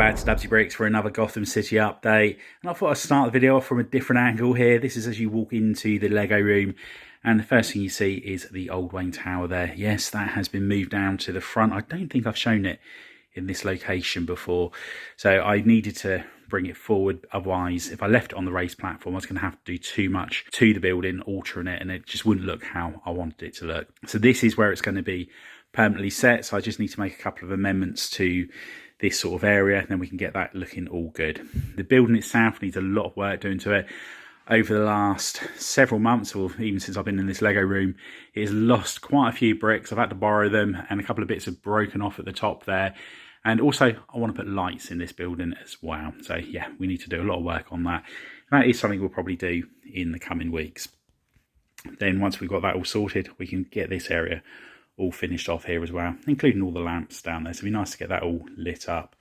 back to Dubbzi Bricks for another Gotham City update, and I thought I'd start the video off from a different angle here. This is as you walk into the Lego room, and the first thing you see is the old Wayne Tower there. Yes, that has been moved down to the front. I don't think I've shown it in this location before, so I needed to bring it forward. Otherwise, if I left it on the raised platform, I was going to have to do too much to the building, altering it, and it just wouldn't look how I wanted it to look. So this is where it's going to be permanently set, so I just need to make a couple of amendments to this sort of area, and then we can get that looking all good. The building itself needs a lot of work doing to it. Over the last several months, or even since I've been in this Lego room, it has lost quite a few bricks. I've had to borrow them, and a couple of bits have broken off at the top there. And also, I want to put lights in this building as well. So yeah, we need to do a lot of work on that. That is something we'll probably do in the coming weeks. Then once we've got that all sorted, we can get this area all finished off here as well, including all the lamps down there. So it'd be nice to get that all lit up.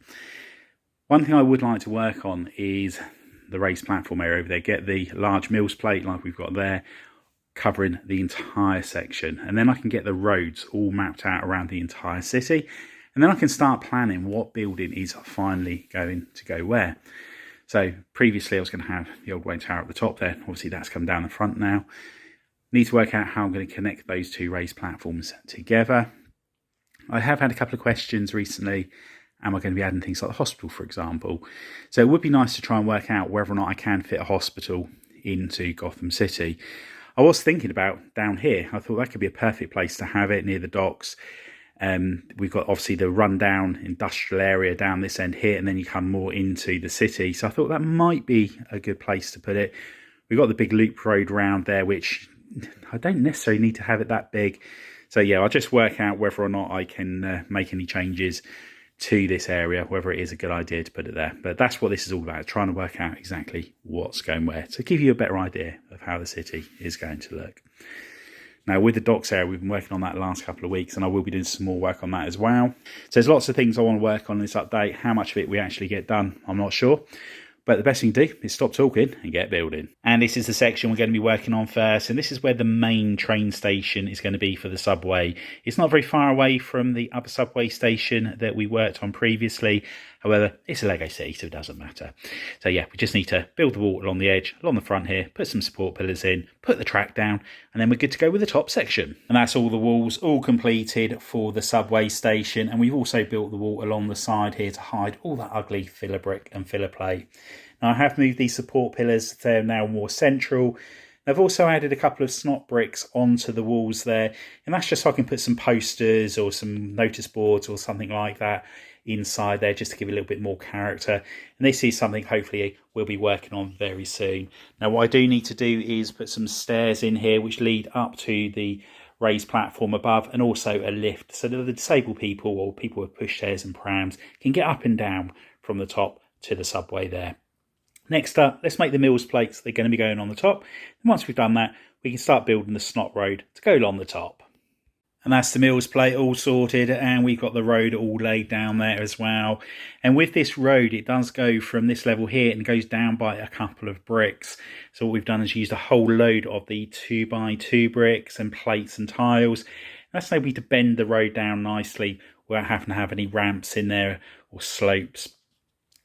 One thing I would like to work on is the raised platform area over there. Get the large mills plate like we've got there, covering the entire section. And then I can get the roads all mapped out around the entire city. And then I can start planning what building is finally going to go where. So previously I was going to have the old Wayne Tower at the top there. Obviously that's come down the front now. Need to work out how I'm going to connect those two raised platforms together. I have had a couple of questions recently. Am I going to be adding things like the hospital, for example? So it would be nice to try and work out whether or not I can fit a hospital into Gotham City. I was thinking about down here. I thought that could be a perfect place to have it near the docks. We've got obviously the rundown industrial area down this end here, and then you come more into the city. So I thought that might be a good place to put it. We've got the big loop road round there, which I don't necessarily need to have it that big. So yeah, I'll just work out whether or not I can make any changes to this area, whether it is a good idea to put it there. But that's what this is all about, trying to work out exactly what's going where, to give you a better idea of how the city is going to look. Now with the docks area, we've been working on that the last couple of weeks, and I will be doing some more work on that as well. So there's lots of things I want to work on in this update. How much of it we actually get done, I'm not sure. But the best thing to do is stop talking and get building. And this is the section we're going to be working on first. And this is where the main train station is going to be for the subway. It's not very far away from the other subway station that we worked on previously. However, it's a Lego city, so it doesn't matter. So yeah, we just need to build the wall along the edge, along the front here, put some support pillars in, put the track down, and then we're good to go with the top section. And that's all the walls all completed for the subway station. And we've also built the wall along the side here to hide all that ugly filler brick and filler plate. Now I have moved these support pillars, they're now more central. I've also added a couple of snot bricks onto the walls there, and that's just so I can put some posters or some notice boards or something like that inside there, just to give it a little bit more character. And this is something hopefully we'll be working on very soon. Now what I do need to do is put some stairs in here which lead up to the raised platform above, and also a lift so that the disabled people or people with pushchairs and prams can get up and down from the top to the subway there. Next up, let's make the mills plates. They're going to be going on the top. And once we've done that, we can start building the snot road to go along the top. And that's the mills plate all sorted, and we've got the road all laid down there as well. And with this road, it does go from this level here and goes down by a couple of bricks. So what we've done is used a whole load of the 2x2 bricks and plates and tiles. That's able to bend the road down nicely without having to have any ramps in there or slopes.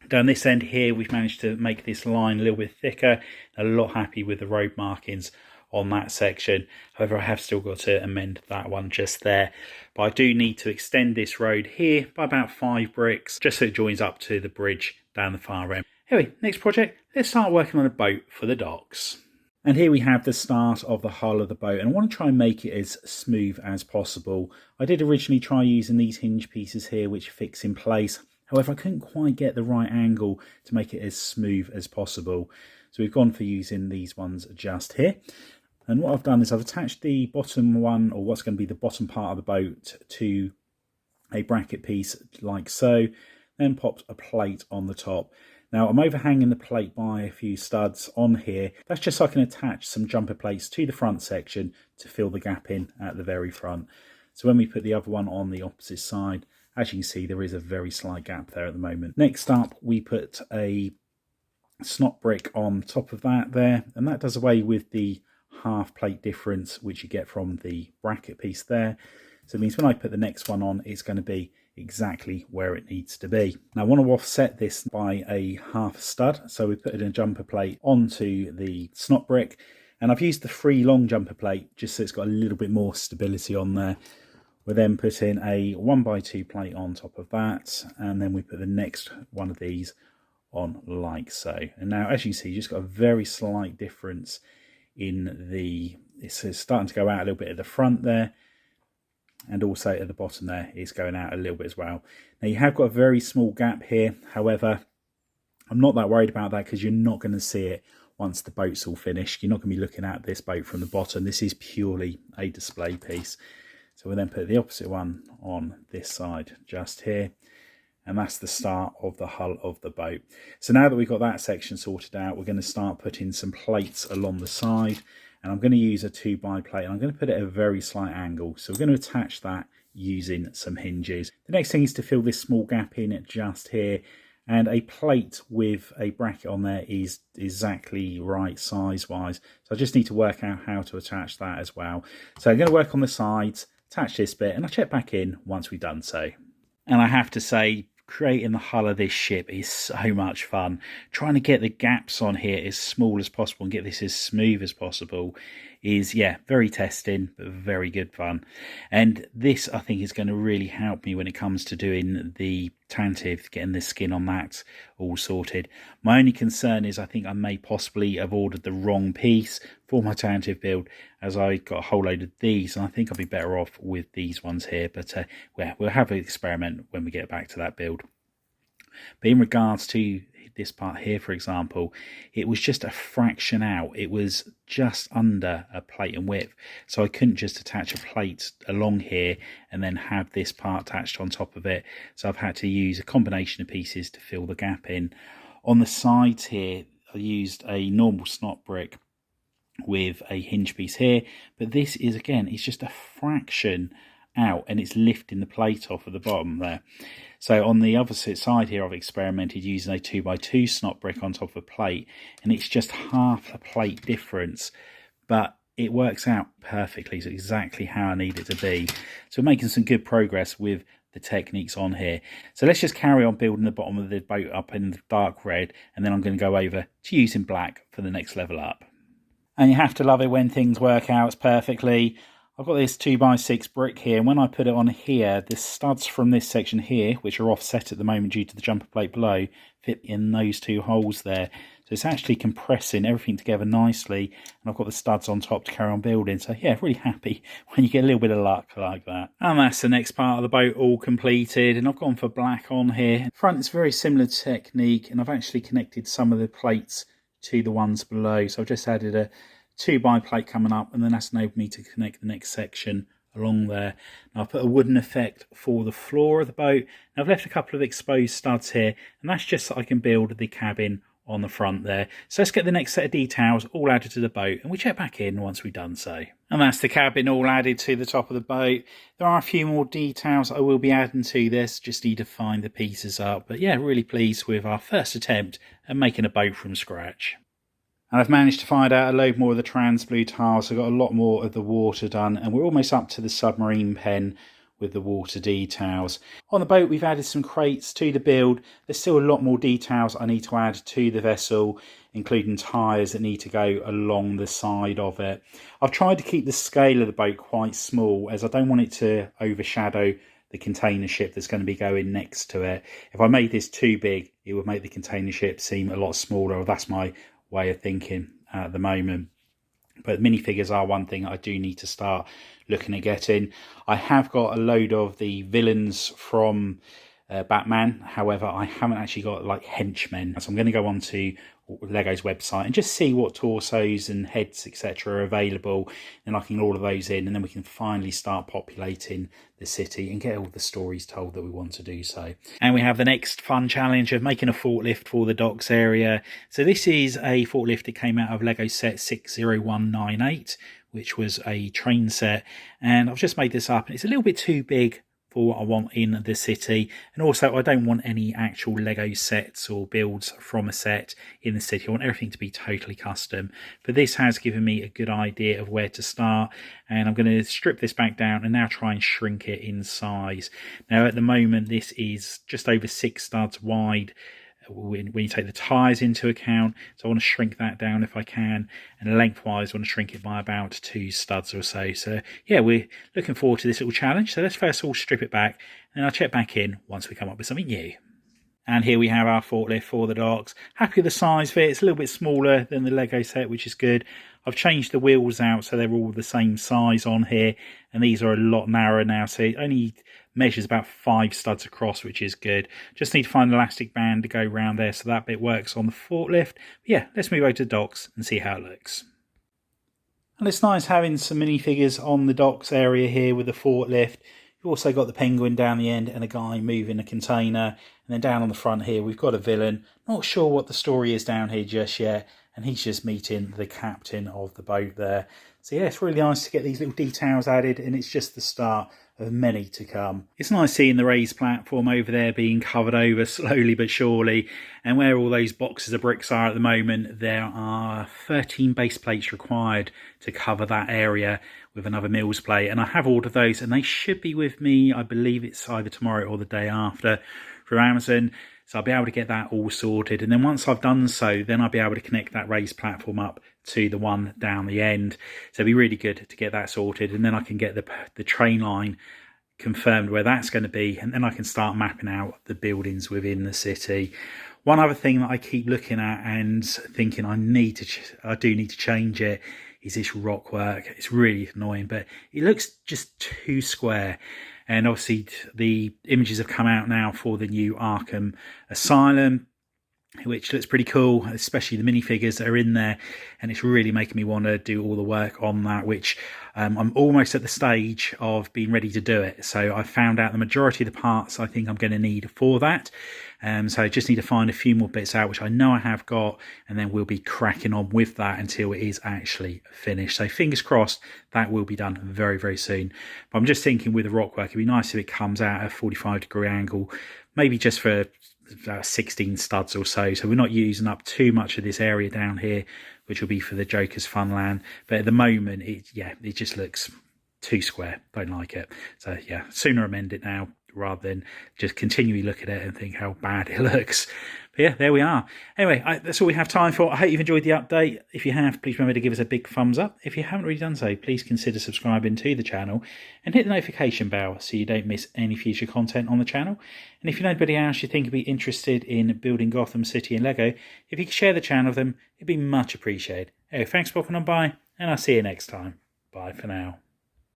Down this end here, we've managed to make this line a little bit thicker. A lot happy with the road markings on that section. However, I have still got to amend that one just there. But I do need to extend this road here by about 5 bricks, just so it joins up to the bridge down the far end. Anyway, next project, let's start working on a boat for the docks. And here we have the start of the hull of the boat, and I want to try and make it as smooth as possible. I did originally try using these hinge pieces here which fix in place. However, I couldn't quite get the right angle to make it as smooth as possible. So we've gone for using these ones just here. And what I've done is I've attached the bottom one, or what's going to be the bottom part of the boat, to a bracket piece like so. Then popped a plate on the top. Now I'm overhanging the plate by a few studs on here. That's just so I can attach some jumper plates to the front section to fill the gap in at the very front. So when we put the other one on the opposite side, as you can see, there is a very slight gap there at the moment. Next up, we put a snot brick on top of that there, and that does away with the half plate difference which you get from the bracket piece there. So it means when I put the next one on, it's going to be exactly where it needs to be. Now I want to offset this by a half stud. So we put in a jumper plate onto the snot brick, and I've used the 3 long jumper plate just so it's got a little bit more stability on there. We then put in a 1x2 plate on top of that, and then we put the next one of these on like so. And now as you see, you just got a very slight difference in the, it's starting to go out a little bit at the front there, and also at the bottom there it's going out a little bit as well. Now you have got a very small gap here, however I'm not that worried about that because you're not going to see it once the boat's all finished. You're not going to be looking at this boat from the bottom. This is purely a display piece. So we'll then put the opposite one on this side just here, and that's the start of the hull of the boat. So now that we've got that section sorted out, we're going to start putting some plates along the side, and I'm going to use a 2x plate, and I'm going to put it at a very slight angle. So we're going to attach that using some hinges. The next thing is to fill this small gap in just here, and a plate with a bracket on there is exactly right size wise. So I just need to work out how to attach that as well. So I'm going to work on the sides, attach this bit, and I'll check back in once we've done so. And I have to say, creating the hull of this ship is so much fun. Trying to get the gaps on here as small as possible and get this as smooth as possible is, yeah, very testing, but very good fun. And this, I think, is going to really help me when it comes to doing the tantive, getting the skin on that all sorted. My only concern is I think I may possibly have ordered the wrong piece for my tantive build, as I got a whole load of these, and I think I'll be better off with these ones here. But yeah, we'll have an experiment when we get back to that build. But in regards to this part here, for example, it was just a fraction out. It was just under a plate in width, so I couldn't just attach a plate along here and then have this part attached on top of it. So I've had to use a combination of pieces to fill the gap in. On the sides here, I used a normal snot brick with a hinge piece here, but this is, again, it's just a fraction out, and it's lifting the plate off at the bottom there. So on the opposite side here, I've experimented using a 2x2 snot brick on top of a plate, and it's just half a plate difference, but it works out perfectly. It's exactly how I need it to be. So we're making some good progress with the techniques on here. So let's just carry on building the bottom of the boat up in the dark red, and then I'm going to go over to using black for the next level up. And you have to love it when things work out perfectly. I've got this 2x6 brick here, and when I put it on here, the studs from this section here, which are offset at the moment due to the jumper plate below, fit in those 2 holes there. So it's actually compressing everything together nicely, and I've got the studs on top to carry on building. So yeah, really happy when you get a little bit of luck like that. And that's the next part of the boat all completed, and I've gone for black on here. Front is very similar technique, and I've actually connected some of the plates to the ones below. So I've just added a 2x plate coming up, and then that's enabled me to connect the next section along there. Now I've put a wooden effect for the floor of the boat. Now I've left a couple of exposed studs here, and that's just so I can build the cabin on the front there. So let's get the next set of details all added to the boat, and we check back in once we've done so. And that's the cabin all added to the top of the boat. There are a few more details I will be adding to this, just need to find the pieces up. But yeah, really pleased with our first attempt at making a boat from scratch. And I've managed to find out a load more of the trans blue tiles, so I've got a lot more of the water done, and we're almost up to the submarine pen with the water details. On the boat, we've added some crates to the build. There's still a lot more details I need to add to the vessel, including tyres that need to go along the side of it. I've tried to keep the scale of the boat quite small, as I don't want it to overshadow the container ship that's going to be going next to it. If I made this too big, it would make the container ship seem a lot smaller, or that's my way of thinking at the moment. But minifigures are one thing I do need to start looking at getting. I have got a load of the villains from Batman, however I haven't actually got like henchmen, so I'm going to go on to Lego's website and just see what torsos and heads etc are available, and I can order those in, and then we can finally start populating the city and get all the stories told that we want to do so. And we have the next fun challenge of making a forklift for the docks area. So this is a forklift that came out of Lego set 60198, which was a train set, and I've just made this up, and it's a little bit too big for what I want in the city. And also I don't want any actual Lego sets or builds from a set in the city. I want everything to be totally custom. But this has given me a good idea of where to start, and I'm going to strip this back down and now try and shrink it in size. Now at the moment this is just over 6 studs wide when you take the tyres into account, so I want to shrink that down if I can, and lengthwise I want to shrink it by about 2 studs or so. So yeah, we're looking forward to this little challenge. So let's first of all strip it back, and I'll check back in once we come up with something new. And here we have our forklift for the docks. Happy with the size of it. It's a little bit smaller than the Lego set, which is good. I've changed the wheels out so they're all the same size on here, and these are a lot narrower now, so it only measures about 5 studs across, which is good. Just need to find an elastic band to go around there so that bit works on the forklift. But yeah, let's move over to the docks and see how it looks. And it's nice having some minifigures on the docks area here with the forklift. You've also got the penguin down the end and a guy moving a container. And then down on the front here, we've got a villain. Not sure what the story is down here just yet. And he's just meeting the captain of the boat there. So yeah, it's really nice to get these little details added, and it's just the start of many to come. It's nice seeing the raised platform over there being covered over slowly but surely, and where all those boxes of bricks are at the moment, there are 13 base plates required to cover that area with another Mills plate, and I have ordered those and they should be with me, I believe it's either tomorrow or the day after, through Amazon. So I'll be able to get that all sorted, and then once I've done so, then I'll be able to connect that raised platform up to the one down the end. So it'll be really good to get that sorted, and then I can get the train line confirmed where that's going to be, and then I can start mapping out the buildings within the city. One other thing that I keep looking at and thinking I do need to change it is this rock work. It's really annoying, but it looks just too square. And obviously the images have come out now for the new Arkham Asylum, which looks pretty cool, especially the minifigures that are in there, and it's really making me want to do all the work on that, which I'm almost at the stage of being ready to do it. So I found out the majority of the parts I think I'm going to need for that. So I just need to find a few more bits out, which I know I have got, and then we'll be cracking on with that until it is actually finished. So fingers crossed that will be done very, very soon. But I'm just thinking with the rock work, it'd be nice if it comes out at a 45-degree angle, maybe just for 16 studs or so. So we're not using up too much of this area down here, which will be for the Joker's Funland. But at the moment, it just looks too square. Don't like it. So yeah, sooner amend it now, rather than just continually look at it and think how bad it looks. But yeah, there we are. Anyway, that's all we have time for. I hope you've enjoyed the update. If you have, please remember to give us a big thumbs up. If you haven't already done so, please consider subscribing to the channel and hit the notification bell so you don't miss any future content on the channel. And if you know anybody else you think would be interested in building Gotham City and Lego, if you could share the channel with them, it'd be much appreciated. Anyway, thanks for popping on by, and I'll see you next time. Bye for now.